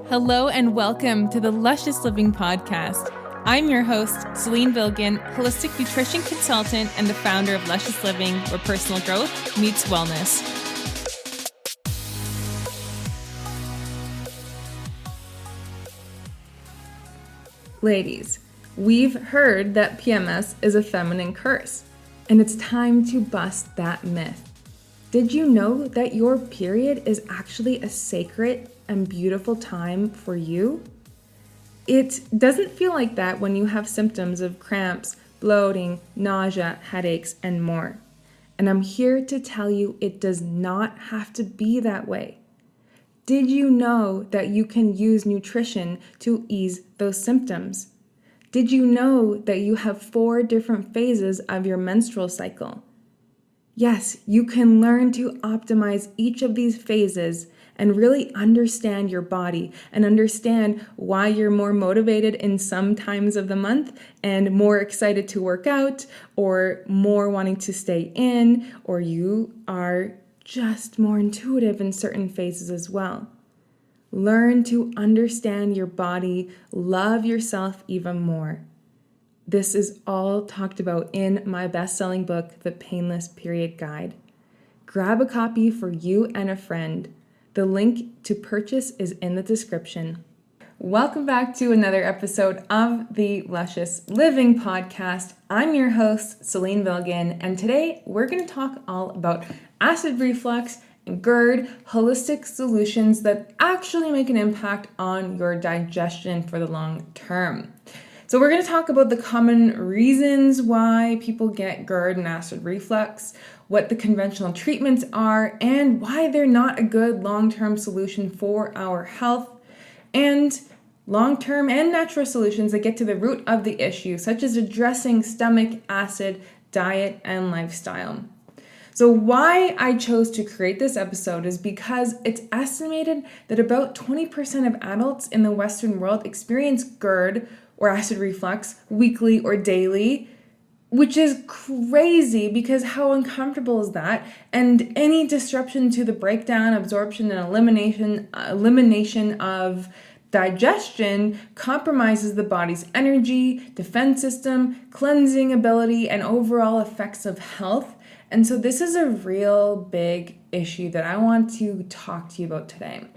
Hello and welcome to the Luscious Living Podcast. I'm your host, Selin, holistic nutrition consultant and the founder of Luscious Living, where personal growth meets wellness. Ladies, we've heard that PMS is a feminine curse, and it's time to bust that myth. Did you know that your period is actually a sacred and beautiful time for you? It doesn't feel like that when you have symptoms of cramps, bloating, nausea, headaches, and more. And I'm here to tell you it does not have to be that way. Did you know that you can use nutrition to ease those symptoms? Did you know that you have 4 different phases of your menstrual cycle? Yes, you can learn to optimize each of these phases and really understand your body and understand why you're more motivated in some times of the month and more excited to work out or more wanting to stay in, or you are just more intuitive in certain phases as well. Learn to understand your body, love yourself even more. This is all talked about in my best-selling book, The Painless Period Guide. Grab a copy for you and a friend. The link to purchase is in the description. Welcome back to another episode of the Luscious Living Podcast. I'm your host, Selin, and today we're going to talk all about acid reflux and GERD, holistic solutions that actually make an impact on your digestion for the long term. So we're going to talk about the common reasons why people get GERD and acid reflux, what the conventional treatments are, and why they're not a good long-term solution for our health, and long-term and natural solutions that get to the root of the issue, such as addressing stomach acid, diet, and lifestyle. So why I chose to create this episode is because it's estimated that about 20% of adults in the Western world experience GERD or acid reflux weekly or daily, which is crazy because how uncomfortable is that? And any disruption to the breakdown, absorption, and elimination of digestion compromises the body's energy, defense system, cleansing ability, and overall effects of health. And so this is a real big issue that I want to talk to you about today.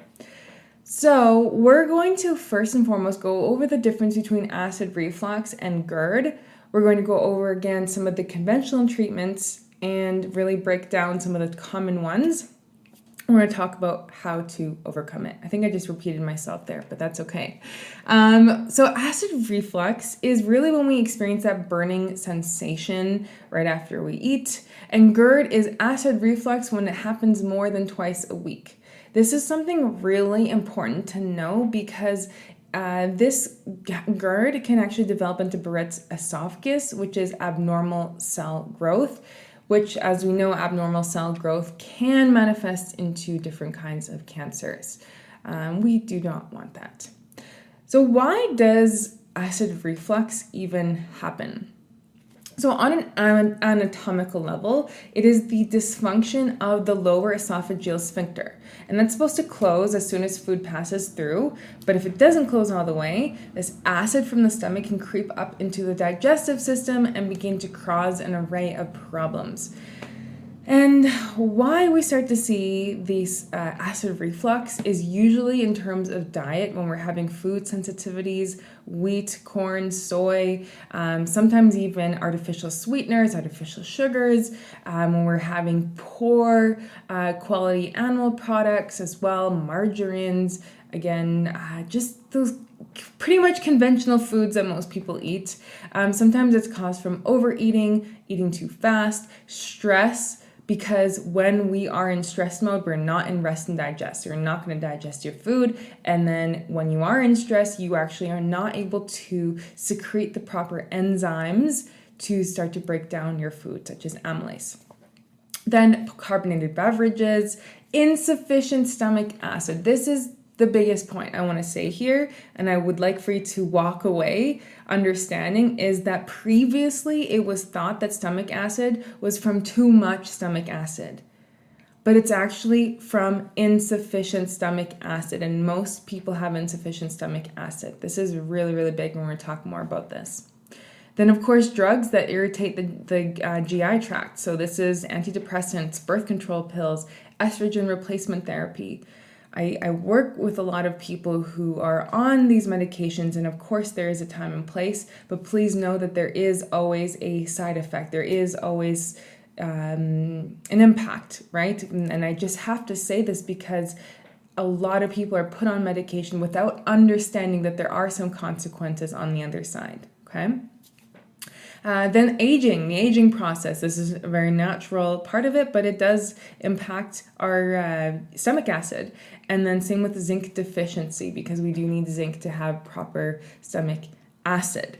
So we're going to first and foremost go over the difference between acid reflux and GERD. We're going to go over again some of the conventional treatments and really break down some of the common ones. We're going to talk about how to overcome it. I think I just repeated myself there, but that's okay. So acid reflux is really when we experience that burning sensation right after we eat. And GERD is acid reflux when it happens more than twice a week. This is something really important to know because this GERD can actually develop into Barrett's esophagus, which is abnormal cell growth, which, as we know, abnormal cell growth can manifest into different kinds of cancers. We do not want that. So why does acid reflux even happen? So on an anatomical level, it is the dysfunction of the lower esophageal sphincter. And that's supposed to close as soon as food passes through. But if it doesn't close all the way, this acid from the stomach can creep up into the digestive system and begin to cause an array of problems. And why we start to see these acid reflux is usually in terms of diet when we're having food sensitivities, wheat, corn, soy, sometimes even artificial sweeteners, artificial sugars, when we're having poor quality animal products as well, margarines, again, just those pretty much conventional foods that most people eat. Sometimes it's caused from overeating, eating too fast, stress, because when we are in stress mode, we're not in rest and digest. You're not going to digest your food. And then when you are in stress, you actually are not able to secrete the proper enzymes to start to break down your food, such as amylase. Then carbonated beverages, insufficient stomach acid. This is the biggest point I want to say here, and I would like for you to walk away understanding, is that previously it was thought that stomach acid was from too much stomach acid. but it's actually from insufficient stomach acid, and most people have insufficient stomach acid. This is really, really big, and we're going to talk more about this. Then, of course, drugs that irritate the GI tract. So this is antidepressants, birth control pills, estrogen replacement therapy. I work with a lot of people who are on these medications, and of course there is a time and place, but please know that there is always a side effect. There is always an impact, right? And I just have to say this because a lot of people are put on medication without understanding that there are some consequences on the other side, okay? Then aging, the aging process. This is a very natural part of it, but it does impact our stomach acid. And then same with zinc deficiency, because we do need zinc to have proper stomach acid.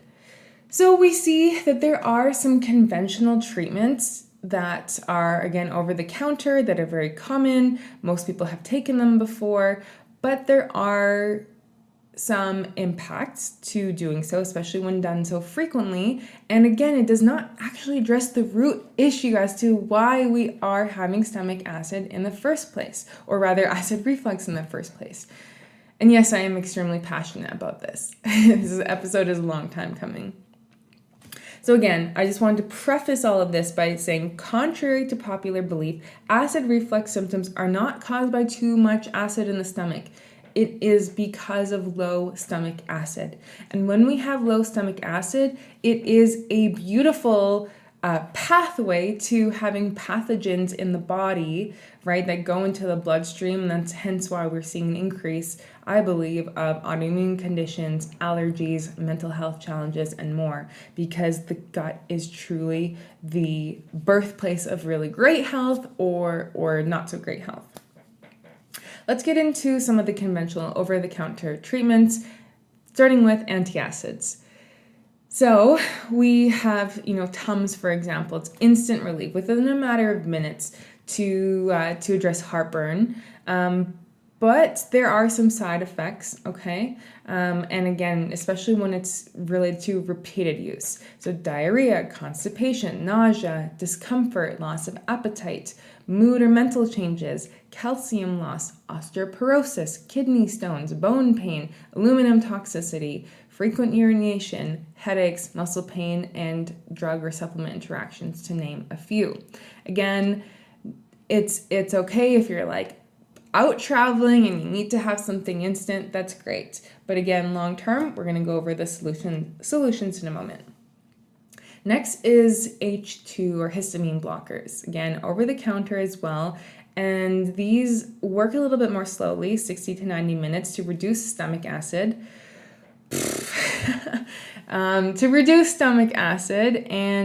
So we see that there are some conventional treatments that are, again, over the counter, that are very common. Most people have taken them before, but there are some impacts to doing so, especially when done so frequently. And again, it does not actually address the root issue as to why we are having stomach acid in the first place, or rather acid reflux in the first place. And yes, I am extremely passionate about this. This episode is a long time coming. So again, I just wanted to preface all of this by saying, contrary to popular belief, acid reflux symptoms are not caused by too much acid in the stomach. It is because of low stomach acid. And when we have low stomach acid, it is a beautiful pathway to having pathogens in the body, right, that go into the bloodstream. And that's hence why we're seeing an increase, I believe, of autoimmune conditions, allergies, mental health challenges, and more, because the gut is truly the birthplace of really great health or not so great health. Let's get into some of the conventional over-the-counter treatments, starting with antacids. So we have, Tums, for example. It's instant relief within a matter of minutes to address heartburn. But there are some side effects, okay? And again, especially when it's related to repeated use. So diarrhea, constipation, nausea, discomfort, loss of appetite, mood or mental changes, calcium loss, osteoporosis, kidney stones, bone pain, aluminum toxicity, frequent urination, headaches, muscle pain, and drug or supplement interactions, to name a few. Again, it's okay if you're like out traveling and you need to have something instant, that's great. But again, long term, we're going to go over the solutions in a moment. Next is H2 or histamine blockers. Again, over the counter as well. And these work a little bit more slowly, 60 to 90 minutes to reduce stomach acid. And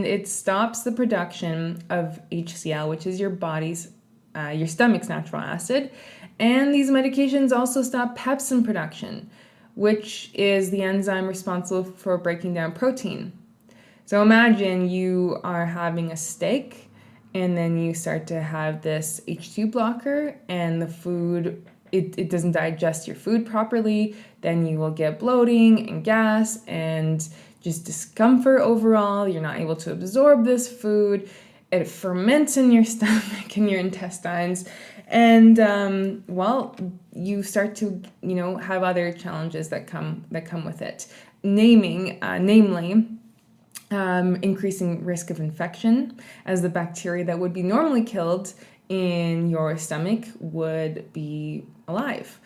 it stops the production of HCl, which is your stomach's natural acid. And these medications also stop pepsin production, which is the enzyme responsible for breaking down protein. So imagine you are having a steak and then you start to have this H2 blocker and the food, it doesn't digest your food properly. Then you will get bloating and gas and just discomfort overall. You're not able to absorb this food. It ferments in your stomach and your intestines. And, you start to, have other challenges that come with it. Namely, increasing risk of infection, as the bacteria that would be normally killed in your stomach would be alive,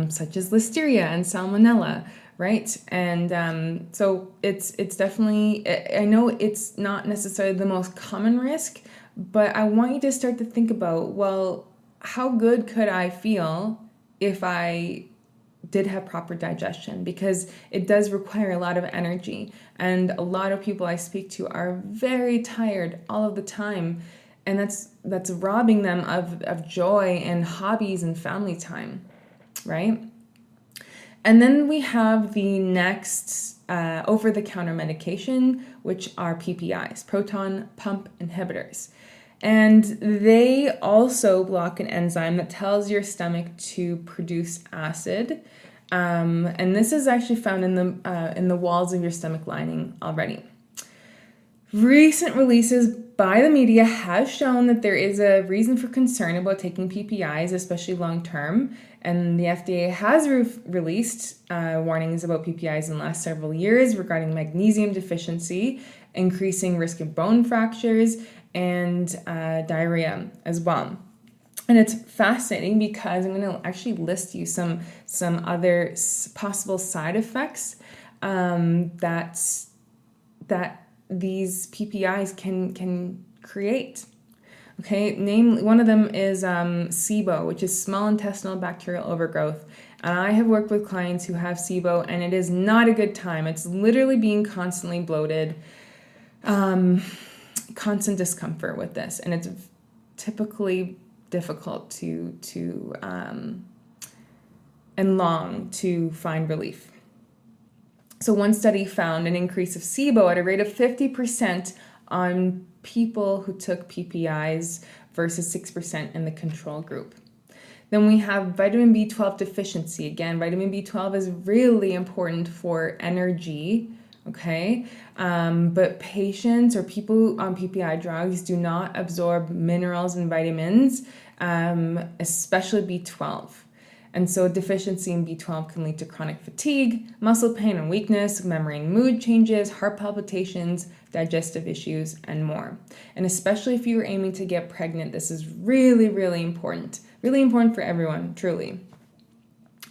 such as Listeria and Salmonella, right? And so it's definitely, I know it's not necessarily the most common risk, but I want you to start to think about, well, how good could I feel if I did have proper digestion? Because it does require a lot of energy, and a lot of people I speak to are very tired all of the time, and that's robbing them of joy and hobbies and family time, right? And then we have the next over-the-counter medication, which are PPIs, proton pump inhibitors. And they also block an enzyme that tells your stomach to produce acid. And this is actually found in the walls of your stomach lining already. Recent releases by the media have shown that there is a reason for concern about taking PPIs, especially long term. And the FDA has released warnings about PPIs in the last several years regarding magnesium deficiency, increasing risk of bone fractures, and diarrhea as well. And it's fascinating because I'm going to actually list you some other possible side effects that these PPIs can create. Okay, one of them is SIBO, which is small intestinal bacterial overgrowth. And I have worked with clients who have SIBO, and it is not a good time. It's literally being constantly bloated, constant discomfort with this, and it's typically difficult to and long to find relief. So one study found an increase of SIBO at a rate of 50% on people who took PPIs versus 6% in the control group. Then we have vitamin B12 deficiency. Again, vitamin B12 is really important for energy, okay? But patients or people on PPI drugs do not absorb minerals and vitamins, especially B12. And so deficiency in B12 can lead to chronic fatigue, muscle pain and weakness, memory and mood changes, heart palpitations, digestive issues, and more. And especially if you're aiming to get pregnant, this is really, really important. Really important for everyone, truly.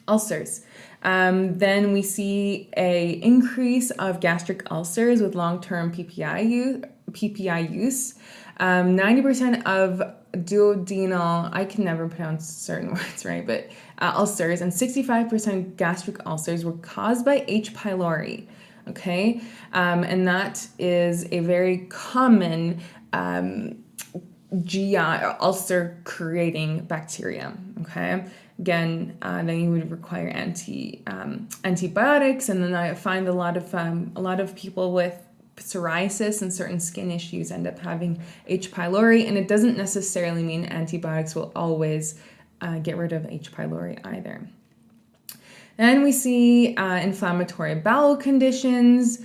Ulcers. Then we see a increase of gastric ulcers with long-term PPI use. 90% of duodenal, I can never pronounce certain words right, but ulcers, and 65% gastric ulcers were caused by H. pylori, okay? And that is a very common GI or ulcer-creating bacteria, okay? Again, then you would require antibiotics, and then I find a lot of people with psoriasis and certain skin issues end up having H. pylori, and it doesn't necessarily mean antibiotics will always get rid of H. pylori either. Then we see inflammatory bowel conditions.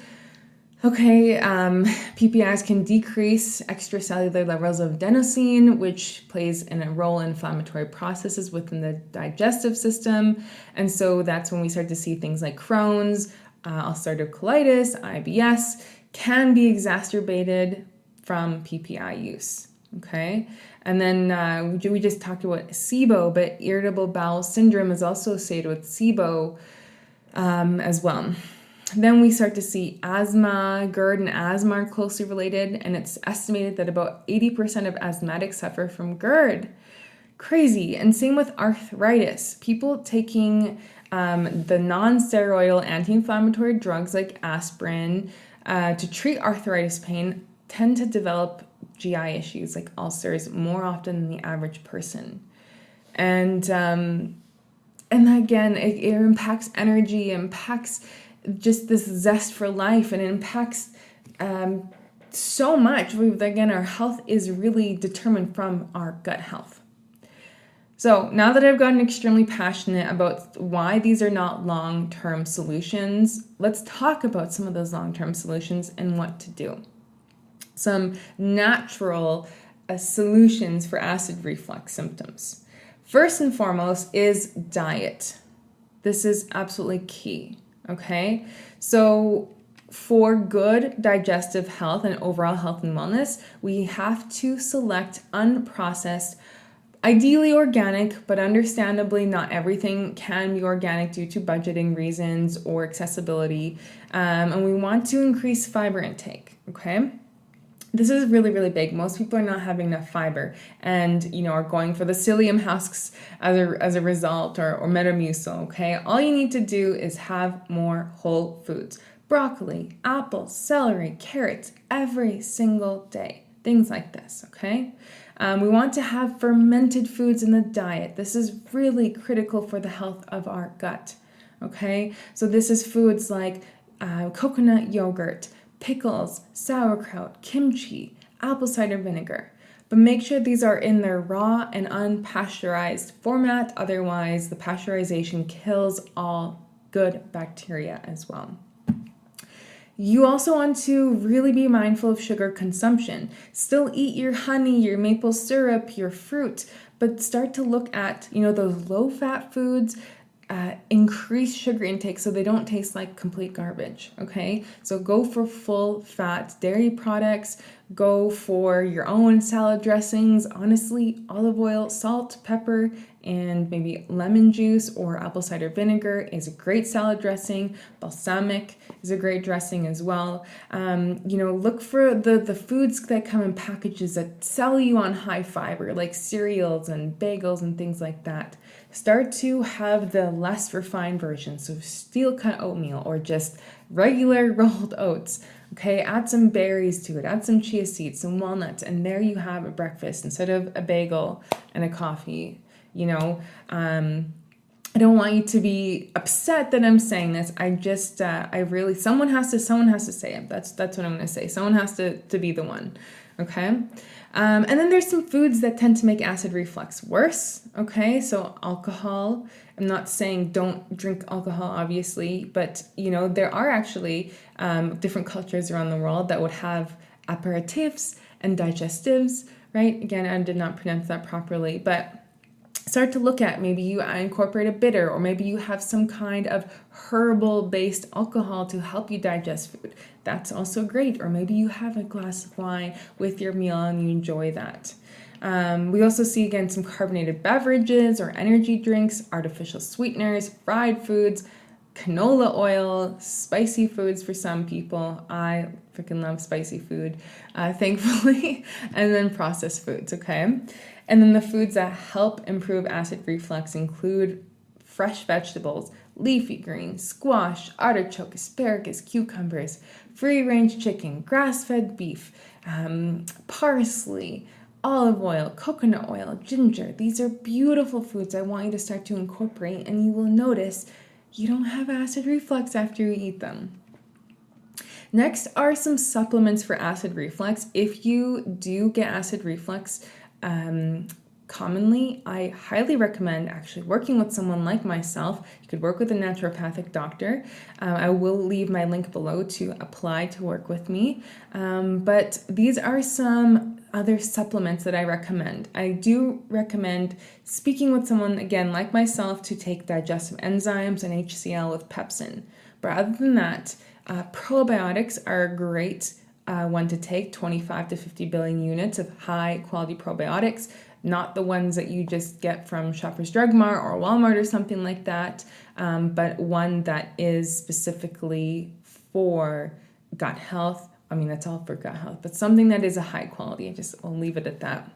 Okay, PPIs can decrease extracellular levels of adenosine, which plays a role in inflammatory processes within the digestive system. And so that's when we start to see things like Crohn's, ulcerative colitis, IBS, can be exacerbated from PPI use, okay? And then we just talked about SIBO, but irritable bowel syndrome is also associated with SIBO as well. Then we start to see asthma, GERD, and asthma are closely related, and it's estimated that about 80% of asthmatics suffer from GERD. Crazy. And same with arthritis. People taking the non-steroidal anti-inflammatory drugs like aspirin to treat arthritis pain tend to develop GI issues like ulcers more often than the average person. And again, it impacts energy, impacts just this zest for life, and it impacts so much. Again, our health is really determined from our gut health. So now that I've gotten extremely passionate about why these are not long-term solutions, let's talk about some of those long-term solutions and what to do. Some natural solutions for acid reflux symptoms. First and foremost is diet. This is absolutely key, okay? So for good digestive health and overall health and wellness, we have to select unprocessed, ideally organic, but understandably not everything can be organic due to budgeting reasons or accessibility. And we want to increase fiber intake, okay? This is really, really big. Most people are not having enough fiber and, are going for the psyllium husks as a result or Metamucil, okay? All you need to do is have more whole foods. Broccoli, apples, celery, carrots every single day. Things like this, okay? We want to have fermented foods in the diet. This is really critical for the health of our gut, okay? So this is foods like coconut yogurt, pickles, sauerkraut, kimchi, apple cider vinegar. But make sure these are in their raw and unpasteurized format. Otherwise, the pasteurization kills all good bacteria as well. You also want to really be mindful of sugar consumption. Still eat your honey, your maple syrup, your fruit, but start to look at, those low-fat foods, increase sugar intake so they don't taste like complete garbage, okay? So go for full-fat dairy products, go for your own salad dressings, honestly, olive oil, salt, pepper, and maybe lemon juice or apple cider vinegar is a great salad dressing. Balsamic is a great dressing as well. Look for the foods that come in packages that sell you on high fiber, like cereals and bagels and things like that. Start to have the less refined version, so steel cut oatmeal or just regular rolled oats. Okay, add some berries to it, add some chia seeds, some walnuts, and there you have a breakfast instead of a bagel and a coffee. I don't want you to be upset that I'm saying this. Someone has to say it. That's what I'm going to say. Someone has to be the one. Okay. And then there's some foods that tend to make acid reflux worse. Okay. So alcohol, I'm not saying don't drink alcohol, obviously, but there are actually different cultures around the world that would have aperitifs and digestives, right? Again, I did not pronounce that properly, but start to look at maybe you incorporate a bitter, or maybe you have some kind of herbal-based alcohol to help you digest food. That's also great. Or maybe you have a glass of wine with your meal and you enjoy that. We also see, again, some carbonated beverages or energy drinks, artificial sweeteners, fried foods, canola oil, spicy foods for some people. I freaking love spicy food, thankfully. And then processed foods, okay? And then the foods that help improve acid reflux include fresh vegetables, leafy greens, squash, artichoke, asparagus, cucumbers, free-range chicken, grass-fed beef, parsley, olive oil, coconut oil, ginger. These are beautiful foods I want you to start to incorporate, and you will notice you don't have acid reflux after you eat them. Next are some supplements for acid reflux. If you do get acid reflux, commonly, I highly recommend actually working with someone like myself. You could work with a naturopathic doctor. I will leave my link below to apply to work with me. But these are some other supplements that I recommend. I do recommend speaking with someone, again, like myself, to take digestive enzymes and HCl with pepsin. But other than that, probiotics are a great one to take, 25 to 50 billion units of high quality probiotics, not the ones that you just get from Shoppers Drug Mart or Walmart or something like that, but one that is specifically for gut health. I mean, that's all for gut health, but something that is a high quality. I'll leave it at that.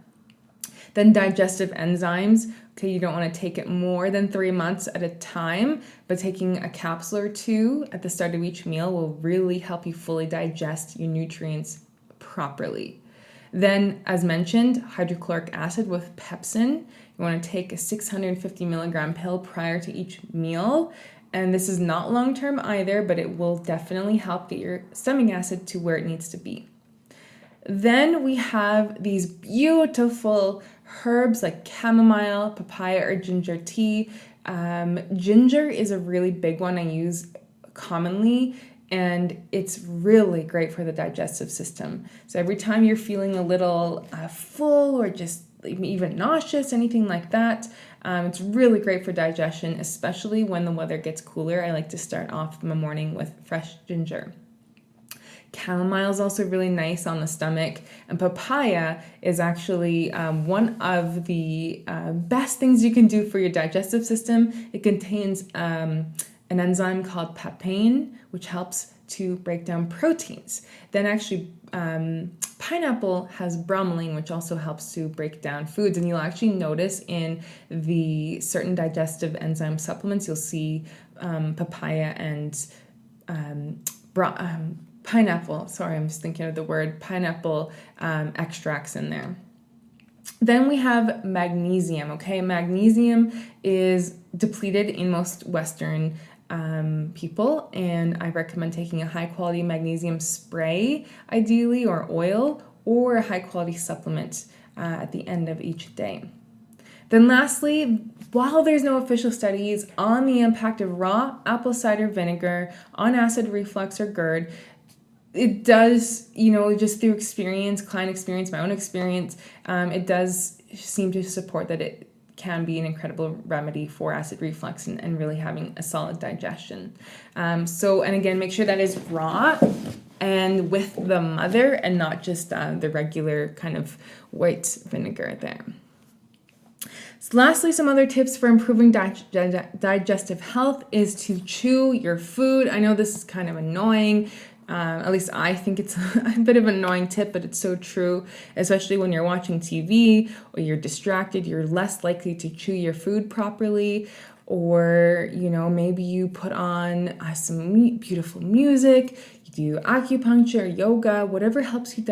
Then digestive enzymes. Okay, you don't want to take it more than 3 months at a time, but taking a capsule or two at the start of each meal will really help you fully digest your nutrients properly. Then, as mentioned, hydrochloric acid with pepsin. You want to take a 650 milligram pill prior to each meal. And this is not long-term either, but it will definitely help get your stomach acid to where it needs to be. Then we have these beautiful herbs like chamomile, papaya, or ginger tea. Ginger is a really big one I use commonly, and it's really great for the digestive system. So every time you're feeling a little full or just even nauseous, anything like that, it's really great for digestion, especially when the weather gets cooler. I like to start off my morning with fresh ginger. Chamomile is also really nice on the stomach, and papaya is actually one of the best things you can do for your digestive system. It contains an enzyme called papain, which helps to break down proteins. Then actually pineapple has bromelain, which also helps to break down foods, and you'll actually notice in the certain digestive enzyme supplements, you'll see papaya and pineapple, sorry, I'm just thinking of the word pineapple extracts in there. Then we have magnesium, okay? Magnesium is depleted in most Western people, and I recommend taking a high quality magnesium spray, ideally, or oil, or a high quality supplement at the end of each day. Then lastly, while there's no official studies on the impact of raw apple cider vinegar on acid reflux or GERD, it does, just through experience, client experience, my own experience, it does seem to support that it can be an incredible remedy for acid reflux and really having a solid digestion. And again, make sure that is raw and with the mother and not just the regular kind of white vinegar there. So lastly, some other tips for improving digestive health is to chew your food. I know this is kind of annoying. At least I think it's a bit of an annoying tip, but it's so true, especially when you're watching TV or you're distracted. You're less likely to chew your food properly, or, maybe you put on some beautiful music, you do acupuncture, yoga, whatever helps you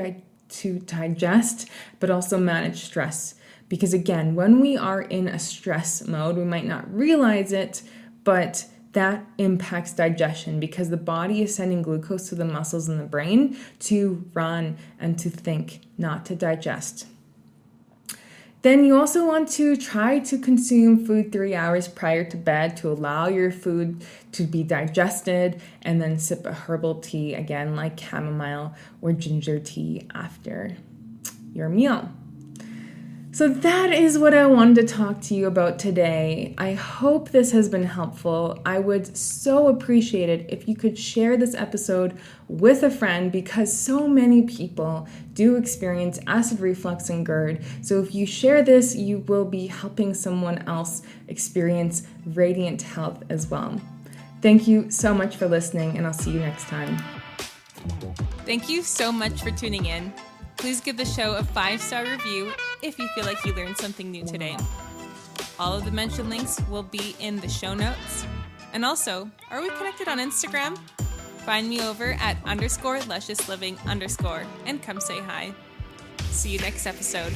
to digest, but also manage stress. Because again, when we are in a stress mode, we might not realize it, but that impacts digestion because the body is sending glucose to the muscles in the brain to run and to think, not to digest. Then you also want to try to consume food 3 hours prior to bed to allow your food to be digested, and then sip a herbal tea, again, like chamomile or ginger tea after your meal. So that is what I wanted to talk to you about today. I hope this has been helpful. I would so appreciate it if you could share this episode with a friend, because so many people do experience acid reflux and GERD. So if you share this, you will be helping someone else experience radiant health as well. Thank you so much for listening, and I'll see you next time. Thank you so much for tuning in. Please give the show a 5-star review if you feel like you learned something new today. All of the mentioned links will be in the show notes. And also, are we connected on Instagram? Find me over at _lusciousliving_ and come say hi. See you next episode.